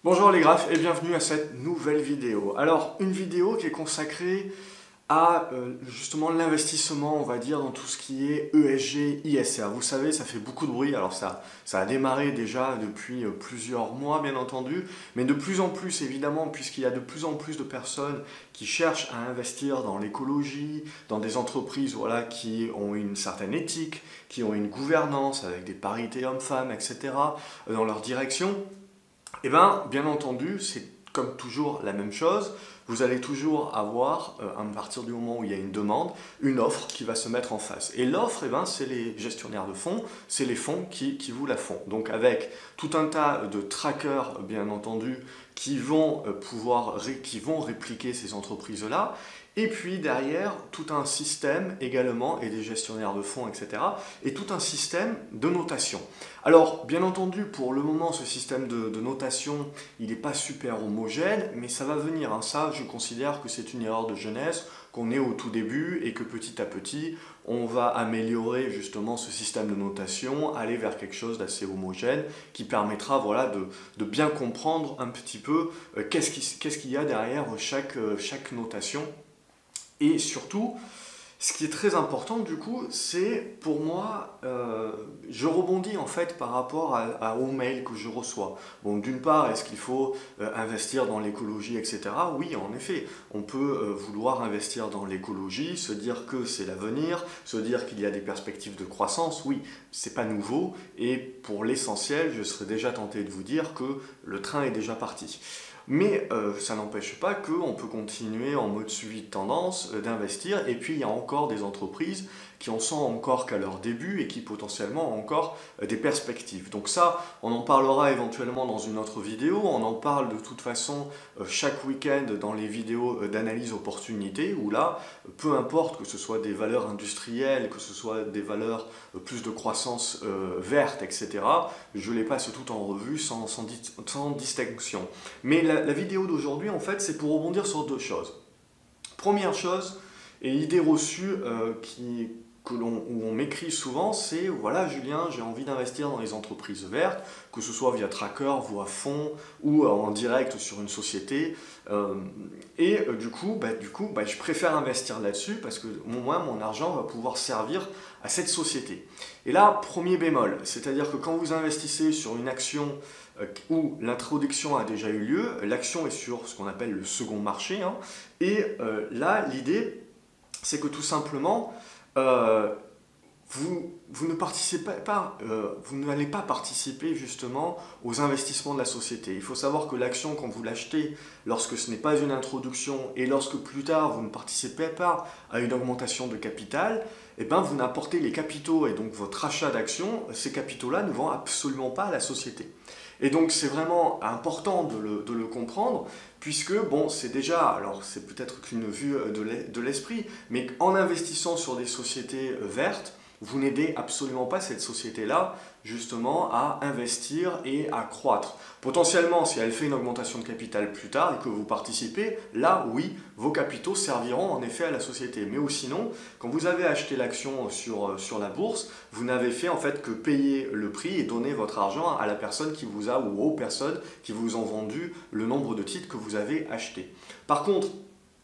Bonjour les graphes et bienvenue à cette nouvelle vidéo. Alors, une vidéo qui est consacrée à justement l'investissement, on va dire, dans tout ce qui est ESG, ISR. Vous savez, ça fait beaucoup de bruit. Alors ça a démarré déjà depuis plusieurs mois, bien entendu, mais de plus en plus, évidemment, puisqu'il y a de plus en plus de personnes qui cherchent à investir dans l'écologie, dans des entreprises voilà, qui ont une certaine éthique, qui ont une gouvernance avec des parités hommes-femmes, etc., dans leur direction. Eh bien entendu, c'est comme toujours la même chose. Vous allez toujours avoir, à partir du moment où il y a une demande, une offre qui va se mettre en face. Et l'offre, c'est les gestionnaires de fonds, c'est les fonds qui vous la font. Donc avec tout un tas de trackers, bien entendu, qui vont qui vont répliquer ces entreprises-là. Et puis derrière, tout un système également, et des gestionnaires de fonds, etc., et tout un système de notation. Alors, bien entendu, pour le moment, ce système de notation, il n'est pas super homogène, mais ça va venir. Ça, je considère que c'est une erreur de jeunesse, qu'on est au tout début, et que petit à petit, on va améliorer justement ce système de notation, aller vers quelque chose d'assez homogène, qui permettra voilà, de bien comprendre un petit peu qu'est-ce qu'il y a derrière chaque notation. Et surtout, ce qui est très important du coup, c'est pour moi, je rebondis en fait par rapport aux mails que je reçois. Bon, d'une part, est-ce qu'il faut investir dans l'écologie, etc. Oui, en effet, on peut vouloir investir dans l'écologie, se dire que c'est l'avenir, se dire qu'il y a des perspectives de croissance. Oui, c'est pas nouveau et pour l'essentiel, je serais déjà tenté de vous dire que le train est déjà parti. Mais ça n'empêche pas qu'on peut continuer en mode suivi de tendance, d'investir, et puis il y a encore des entreprises qui en sont encore qu'à leur début et qui potentiellement ont encore des perspectives. Donc ça, on en parlera éventuellement dans une autre vidéo, on en parle de toute façon chaque week-end dans les vidéos d'analyse opportunité, où là, peu importe que ce soit des valeurs industrielles, que ce soit des valeurs plus de croissance verte, etc., je les passe toutes en revue sans distinction. Mais la vidéo d'aujourd'hui, en fait, c'est pour rebondir sur deux choses. Première chose, et idée reçue où on m'écrit souvent, c'est voilà Julien, j'ai envie d'investir dans les entreprises vertes, que ce soit via tracker, via fonds ou en direct sur une société. Du coup, je préfère investir là-dessus parce que moi, mon argent va pouvoir servir à cette société. Et là, premier bémol, c'est-à-dire que quand vous investissez sur une action où l'introduction a déjà eu lieu, l'action est sur ce qu'on appelle le second marché, là, l'idée, c'est que tout simplement, vous ne participez pas, vous n'allez pas participer justement aux investissements de la société. Il faut savoir que l'action, quand vous l'achetez, lorsque ce n'est pas une introduction et lorsque plus tard vous ne participez pas à une augmentation de capital, vous n'apportez les capitaux et donc votre achat d'actions, ces capitaux-là ne vont absolument pas à la société. Et donc c'est vraiment important de le comprendre, puisque bon, c'est déjà, alors c'est peut-être qu'une vue de l'esprit, mais en investissant sur des sociétés vertes, vous n'aidez absolument pas cette société-là justement à investir et à croître. Potentiellement, si elle fait une augmentation de capital plus tard et que vous participez, là, oui, vos capitaux serviront en effet à la société. Mais sinon, quand vous avez acheté l'action sur la bourse, vous n'avez fait en fait que payer le prix et donner votre argent à la personne qui vous a ou aux personnes qui vous ont vendu le nombre de titres que vous avez achetés. Par contre,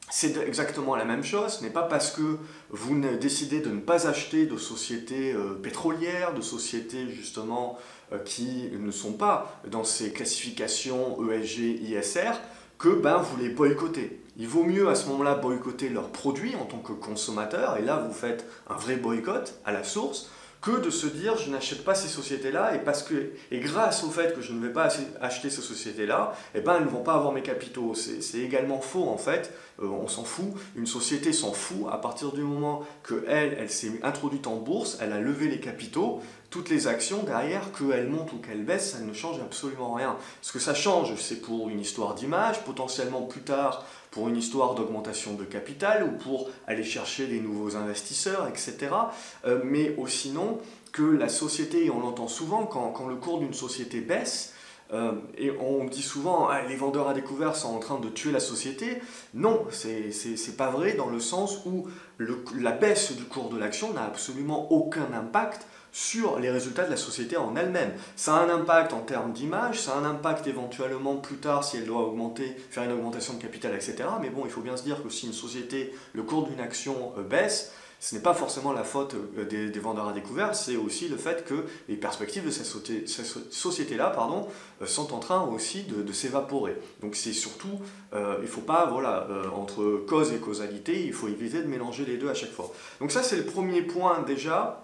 c'est exactement la même chose, ce n'est pas parce que vous décidez de ne pas acheter de sociétés pétrolières, de sociétés justement qui ne sont pas dans ces classifications ESG, ISR, que vous les boycottez. Il vaut mieux à ce moment-là boycotter leurs produits en tant que consommateur, et là vous faites un vrai boycott à la source, que de se dire je n'achète pas ces sociétés-là et grâce au fait que je ne vais pas acheter ces sociétés-là, elles ne vont pas avoir mes capitaux. C'est également faux en fait, on s'en fout, une société s'en fout à partir du moment qu'elle s'est introduite en bourse, elle a levé les capitaux, toutes les actions derrière, qu'elles montent ou qu'elles baissent, ça ne change absolument rien. Ce que ça change, c'est pour une histoire d'image, potentiellement plus tard pour une histoire d'augmentation de capital ou pour aller chercher des nouveaux investisseurs, etc. Mais sinon, que la société, et on l'entend souvent, quand le cours d'une société baisse, et on dit souvent les vendeurs à découvert sont en train de tuer la société. Non, c'est pas vrai dans le sens où la baisse du cours de l'action n'a absolument aucun impact sur les résultats de la société en elle-même. Ça a un impact en termes d'image, ça a un impact éventuellement plus tard si elle doit augmenter, faire une augmentation de capital, etc. Mais bon, il faut bien se dire que si une société, le cours d'une action baisse, ce n'est pas forcément la faute des vendeurs à découvert, c'est aussi le fait que les perspectives de cette société-là sont en train aussi de s'évaporer. Donc c'est surtout, il ne faut pas, voilà, entre cause et causalité, il faut éviter de mélanger les deux à chaque fois. Donc ça c'est le premier point déjà,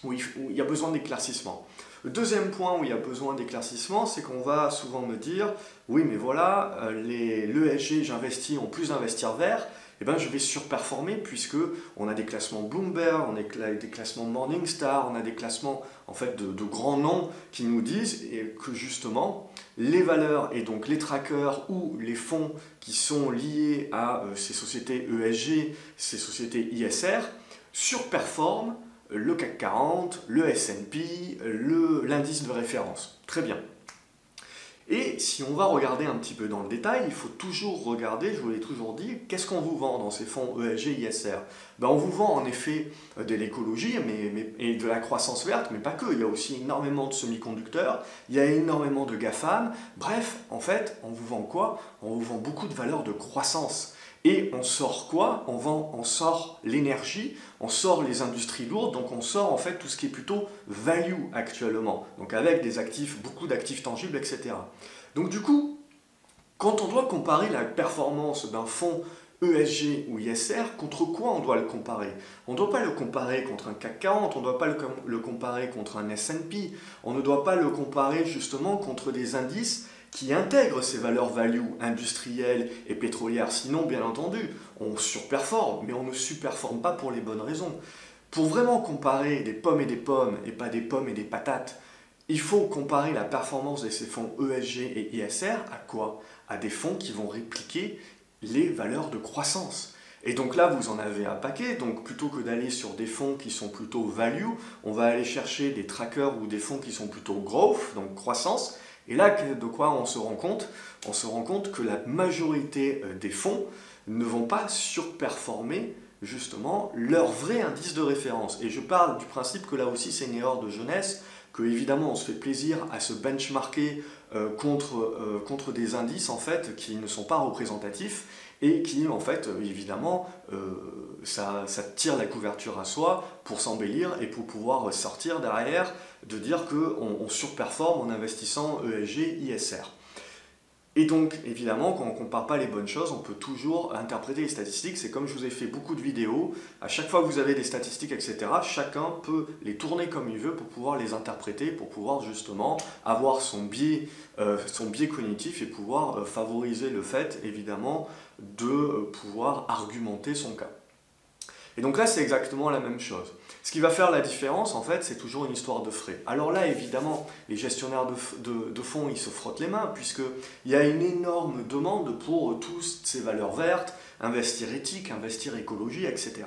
où il y a besoin d'éclaircissement. Le deuxième point où il y a besoin d'éclaircissement, c'est qu'on va souvent me dire, oui mais voilà, l'ESG, j'investis en plus d'investir vert, eh ben, je vais surperformer puisque on a des classements Bloomberg, on a des classements Morningstar, on a des classements en fait, de grands noms qui nous disent que justement les valeurs et donc les trackers ou les fonds qui sont liés à ces sociétés ESG, ces sociétés ISR, surperforment le CAC 40, le S&P, l'indice de référence. Très bien. Et si on va regarder un petit peu dans le détail, il faut toujours regarder, je vous l'ai toujours dit, qu'est-ce qu'on vous vend dans ces fonds ESG, ISR? Ben, on vous vend en effet de l'écologie et de la croissance verte, mais pas que. Il y a aussi énormément de semi-conducteurs, il y a énormément de GAFAM. Bref, en fait, on vous vend quoi? On vous vend beaucoup de valeurs de croissance. Et on sort quoi? On sort l'énergie, on sort les industries lourdes, donc on sort en fait tout ce qui est plutôt value actuellement, donc avec des actifs, beaucoup d'actifs tangibles, etc. Donc du coup, quand on doit comparer la performance d'un fonds ESG ou ISR, contre quoi on doit le comparer? On ne doit pas le comparer contre un CAC 40, on ne doit pas le comparer contre un S&P, on ne doit pas le comparer justement contre des indices qui intègrent ces valeurs value industrielles et pétrolières. Sinon, bien entendu, on surperforme, mais on ne surperforme pas pour les bonnes raisons. Pour vraiment comparer des pommes et pas des pommes et des patates, il faut comparer la performance de ces fonds ESG et ISR à quoi? À des fonds qui vont répliquer les valeurs de croissance. Et donc là, vous en avez un paquet. Donc plutôt que d'aller sur des fonds qui sont plutôt value, on va aller chercher des trackers ou des fonds qui sont plutôt growth, donc croissance. Et là, de quoi on se rend compte? On se rend compte que la majorité des fonds ne vont pas surperformer justement leur vrai indice de référence. Et je parle du principe que là aussi c'est une erreur de jeunesse, que évidemment on se fait plaisir à se benchmarker contre des indices en fait qui ne sont pas représentatifs et qui en fait évidemment ça tire la couverture à soi pour s'embellir et pour pouvoir sortir derrière de dire qu'on surperforme en investissant ESG, ISR. Et donc, évidemment, quand on ne compare pas les bonnes choses, on peut toujours interpréter les statistiques. C'est comme je vous ai fait beaucoup de vidéos. À chaque fois que vous avez des statistiques, etc., chacun peut les tourner comme il veut pour pouvoir les interpréter, pour pouvoir justement avoir son biais cognitif et pouvoir favoriser le fait, évidemment, de pouvoir argumenter son cas. Et donc là, c'est exactement la même chose. Ce qui va faire la différence, en fait, c'est toujours une histoire de frais. Alors là, évidemment, les gestionnaires de fonds, ils se frottent les mains, puisqu'il y a une énorme demande pour toutes ces valeurs vertes, investir éthique, investir écologie, etc.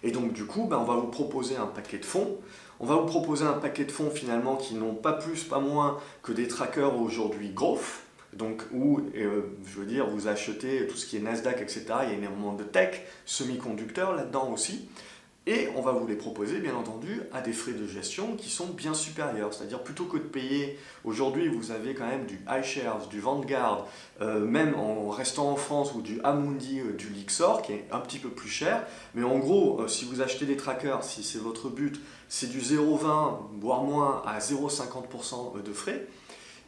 Et donc, du coup, on va vous proposer un paquet de fonds. On va vous proposer un paquet de fonds, finalement, qui n'ont pas plus, pas moins que des trackers aujourd'hui growth. Donc, où, je veux dire, vous achetez tout ce qui est Nasdaq, etc. Il y a énormément de tech, semi-conducteurs là-dedans aussi. Et on va vous les proposer, bien entendu, à des frais de gestion qui sont bien supérieurs. C'est-à-dire, plutôt que de payer, aujourd'hui, vous avez quand même du iShares, du Vanguard, même en restant en France, ou du Amundi, du Lyxor, qui est un petit peu plus cher. Mais en gros, si vous achetez des trackers, si c'est votre but, c'est du 0,20, voire moins, à 0,50% de frais.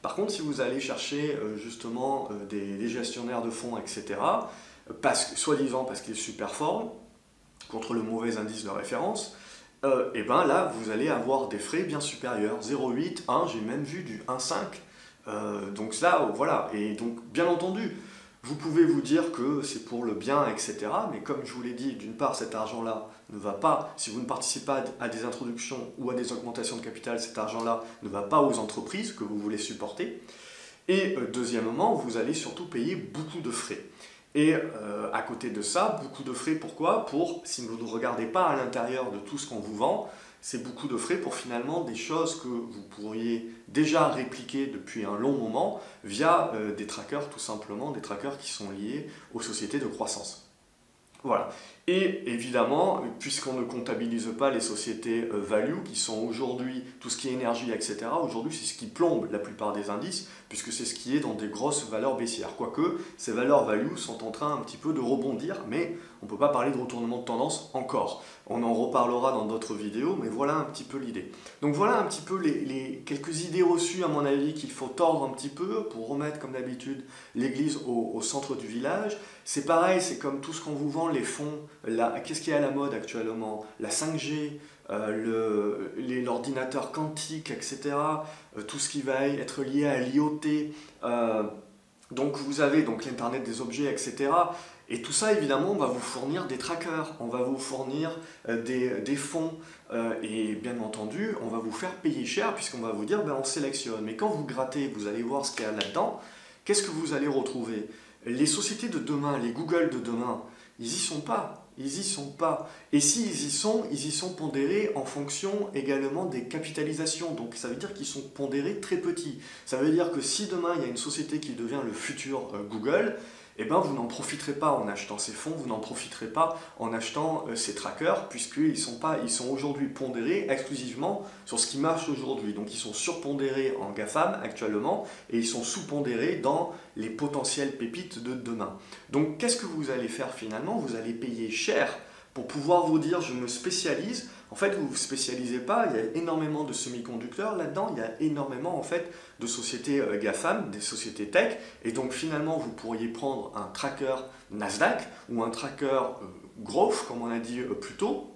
Par contre, si vous allez chercher justement des gestionnaires de fonds, etc., soi-disant parce qu'ils surperforment contre le mauvais indice de référence, et ben là, vous allez avoir des frais bien supérieurs, 0,8, 1, j'ai même vu du 1,5. Donc là, voilà, et donc bien entendu, vous pouvez vous dire que c'est pour le bien, etc. Mais comme je vous l'ai dit, d'une part, cet argent-là ne va pas, si vous ne participez pas à des introductions ou à des augmentations de capital, cet argent-là ne va pas aux entreprises que vous voulez supporter. Et deuxièmement, vous allez surtout payer beaucoup de frais. Et à côté de ça, beaucoup de frais, pourquoi? Si vous ne regardez pas à l'intérieur de tout ce qu'on vous vend, c'est beaucoup de frais pour finalement des choses que vous pourriez déjà répliquer depuis un long moment via des trackers, tout simplement, des trackers qui sont liés aux sociétés de croissance. Voilà. Et évidemment, puisqu'on ne comptabilise pas les sociétés value, qui sont aujourd'hui tout ce qui est énergie, etc., aujourd'hui c'est ce qui plombe la plupart des indices, puisque c'est ce qui est dans des grosses valeurs baissières. Quoique, ces valeurs value sont en train un petit peu de rebondir, mais on ne peut pas parler de retournement de tendance encore. On en reparlera dans d'autres vidéos, mais voilà un petit peu l'idée. Donc voilà un petit peu les quelques idées reçues, à mon avis, qu'il faut tordre un petit peu pour remettre, comme d'habitude, l'église au centre du village. C'est pareil, c'est comme tout ce qu'on vous vend, les fonds, qu'est-ce qui est à la mode actuellement? La 5G, l'ordinateur quantique, etc. Tout ce qui va être lié à l'IoT. Donc vous avez donc l'Internet des objets, etc. Et tout ça, évidemment, on va vous fournir des trackers, on va vous fournir des fonds. Et bien entendu, on va vous faire payer cher puisqu'on va vous dire, ben, on sélectionne. Mais quand vous grattez, vous allez voir ce qu'il y a là-dedans. Qu'est-ce que vous allez retrouver? Les sociétés de demain, les Google de demain, ils y sont pas. Ils y sont pas. Et s'ils y sont pondérés en fonction également des capitalisations. Donc ça veut dire qu'ils sont pondérés très petits. Ça veut dire que si demain il y a une société qui devient le futur Google, eh ben, vous n'en profiterez pas en achetant ces fonds, vous n'en profiterez pas en achetant ces trackers, puisqu'ils sont aujourd'hui pondérés exclusivement sur ce qui marche aujourd'hui. Donc ils sont surpondérés en GAFAM actuellement, et ils sont sous-pondérés dans les potentielles pépites de demain. Donc qu'est-ce que vous allez faire finalement? Vous allez payer cher pour pouvoir vous dire je me spécialise. En fait, vous ne vous spécialisez pas, il y a énormément de semi-conducteurs là-dedans, il y a énormément en fait de sociétés GAFAM, des sociétés tech, et donc finalement vous pourriez prendre un tracker Nasdaq ou un tracker Growth, comme on a dit plus tôt,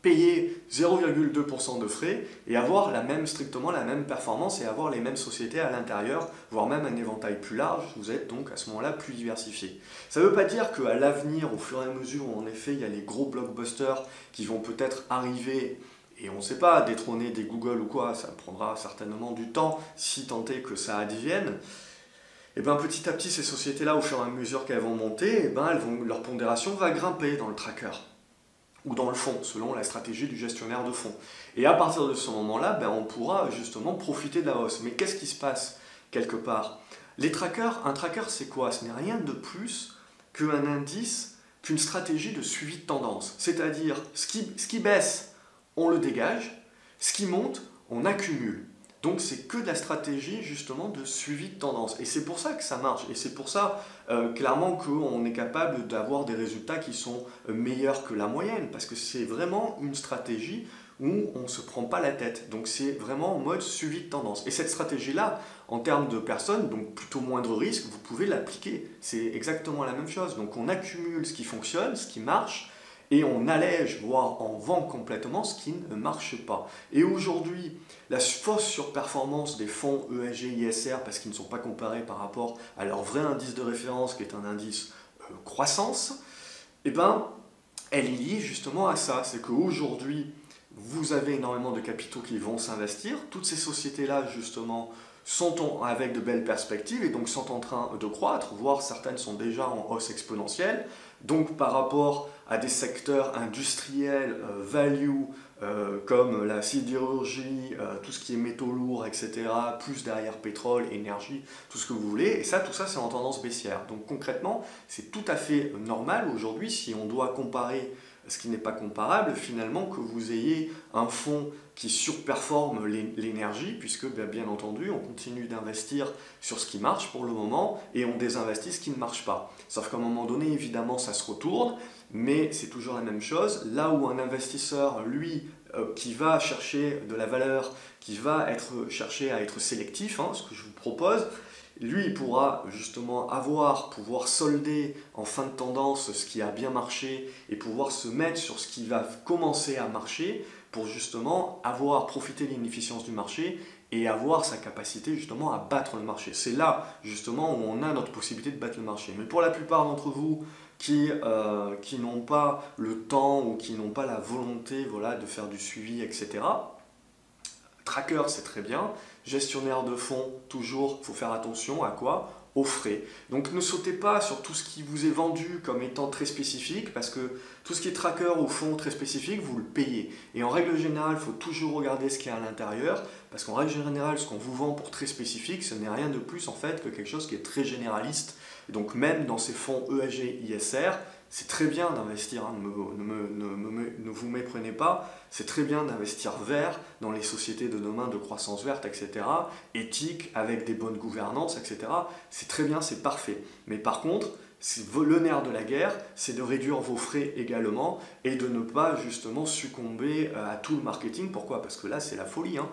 payer 0,2% de frais et avoir strictement la même performance et avoir les mêmes sociétés à l'intérieur, voire même un éventail plus large. Vous êtes donc à ce moment-là plus diversifié. Ça ne veut pas dire qu'à l'avenir, au fur et à mesure où en effet il y a les gros blockbusters qui vont peut-être arriver, et on ne sait pas, détrôner des Google ou quoi, ça prendra certainement du temps, si tant est que ça advienne. Et bien petit à petit, ces sociétés-là, au fur et à mesure qu'elles vont monter, et ben, leur pondération va grimper dans le tracker ou dans le fonds, selon la stratégie du gestionnaire de fonds. Et à partir de ce moment-là, ben, on pourra justement profiter de la hausse. Mais qu'est-ce qui se passe quelque part? Les trackers, un tracker c'est quoi? Ce n'est rien de plus qu'un indice, qu'une stratégie de suivi de tendance. C'est-à-dire, ce qui baisse, on le dégage, ce qui monte, on accumule. Donc c'est que de la stratégie justement de suivi de tendance. Et c'est pour ça que ça marche. Et c'est pour ça clairement qu'on est capable d'avoir des résultats qui sont meilleurs que la moyenne. Parce que c'est vraiment une stratégie où on ne se prend pas la tête. Donc c'est vraiment en mode suivi de tendance. Et cette stratégie-là, en termes de personnes, donc plutôt moindre risque, vous pouvez l'appliquer. C'est exactement la même chose. Donc on accumule ce qui fonctionne, ce qui marche, et on allège, voire on vend complètement ce qui ne marche pas. Et aujourd'hui, la fausse surperformance des fonds ESG, ISR, parce qu'ils ne sont pas comparés par rapport à leur vrai indice de référence, qui est un indice croissance, eh ben, elle est liée justement à ça. C'est qu'aujourd'hui, vous avez énormément de capitaux qui vont s'investir. Toutes ces sociétés-là, justement, sont avec de belles perspectives et donc sont en train de croître, voire certaines sont déjà en hausse exponentielle. Donc par rapport à des secteurs industriels, value, comme la sidérurgie, tout ce qui est métaux lourds, etc., plus derrière pétrole, énergie, tout ce que vous voulez, et ça, tout ça c'est en tendance baissière. Donc concrètement, c'est tout à fait normal aujourd'hui, si on doit comparer ce qui n'est pas comparable, finalement, que vous ayez un fonds qui surperforme l'énergie, puisque bien entendu, on continue d'investir sur ce qui marche pour le moment, et on désinvestit ce qui ne marche pas. Sauf qu'à un moment donné, évidemment, ça se retourne, mais c'est toujours la même chose. Là où un investisseur, lui, qui va chercher de la valeur, qui va chercher à être sélectif, ce que je vous propose, lui, il pourra justement pouvoir solder en fin de tendance ce qui a bien marché et pouvoir se mettre sur ce qui va commencer à marcher pour justement profiter de l'inefficience du marché et avoir sa capacité justement à battre le marché. C'est là justement où on a notre possibilité de battre le marché. Mais pour la plupart d'entre vous qui n'ont pas le temps ou qui n'ont pas la volonté de faire du suivi, etc., tracker, c'est très bien. Gestionnaire de fonds, toujours, il faut faire attention à quoi? Aux frais. Donc ne sautez pas sur tout ce qui vous est vendu comme étant très spécifique, parce que tout ce qui est tracker ou fonds très spécifique, vous le payez. Et en règle générale, il faut toujours regarder ce qu'il y a à l'intérieur, parce qu'en règle générale, ce qu'on vous vend pour très spécifique, ce n'est rien de plus en fait que quelque chose qui est très généraliste. Et donc même dans ces fonds ESG, ISR, c'est très bien d'investir, hein, ne vous méprenez pas, c'est très bien d'investir vert dans les sociétés de demain de croissance verte, etc., éthique, avec des bonnes gouvernances, etc. C'est très bien, c'est parfait. Mais par contre, le nerf de la guerre, c'est de réduire vos frais également et de ne pas justement succomber à tout le marketing. Pourquoi? Parce que là, c'est la folie, hein.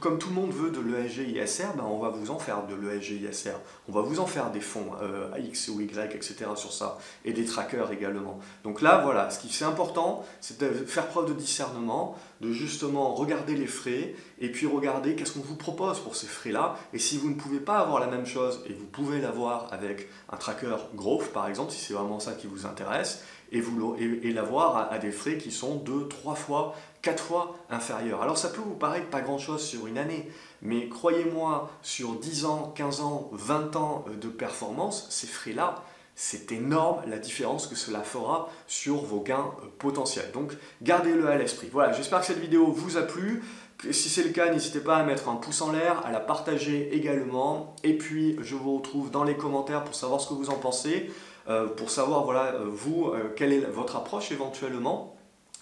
Comme tout le monde veut de l'ESG ISR, ben, on va vous en faire de l'ESG ISR. On va vous en faire des fonds X ou Y, etc. sur ça, et des trackers également. Donc là, voilà, ce qui c'est important, c'est de faire preuve de discernement, de justement regarder les frais, et puis regarder qu'est-ce qu'on vous propose pour ces frais-là. Et si vous ne pouvez pas avoir la même chose, et vous pouvez l'avoir avec un tracker growth, par exemple, si c'est vraiment ça qui vous intéresse, et l'avoir à des frais qui sont 2, 3 fois, 4 fois inférieurs. Alors ça peut vous paraître pas grand-chose sur une année, mais croyez-moi, sur 10 ans, 15 ans, 20 ans de performance, ces frais-là, c'est énorme la différence que cela fera sur vos gains potentiels. Donc gardez-le à l'esprit. Voilà, j'espère que cette vidéo vous a plu. Si c'est le cas, n'hésitez pas à mettre un pouce en l'air, à la partager également. Et puis, je vous retrouve dans les commentaires pour savoir ce que vous en pensez, pour savoir, voilà, vous, quelle est votre approche éventuellement.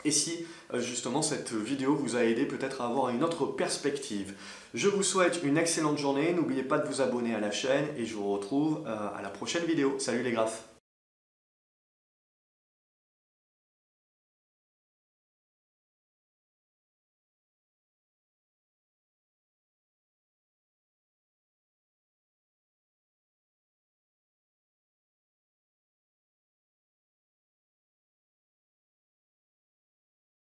Et si, justement, cette vidéo vous a aidé peut-être à avoir une autre perspective. Je vous souhaite une excellente journée. N'oubliez pas de vous abonner à la chaîne et je vous retrouve à la prochaine vidéo. Salut les graphes!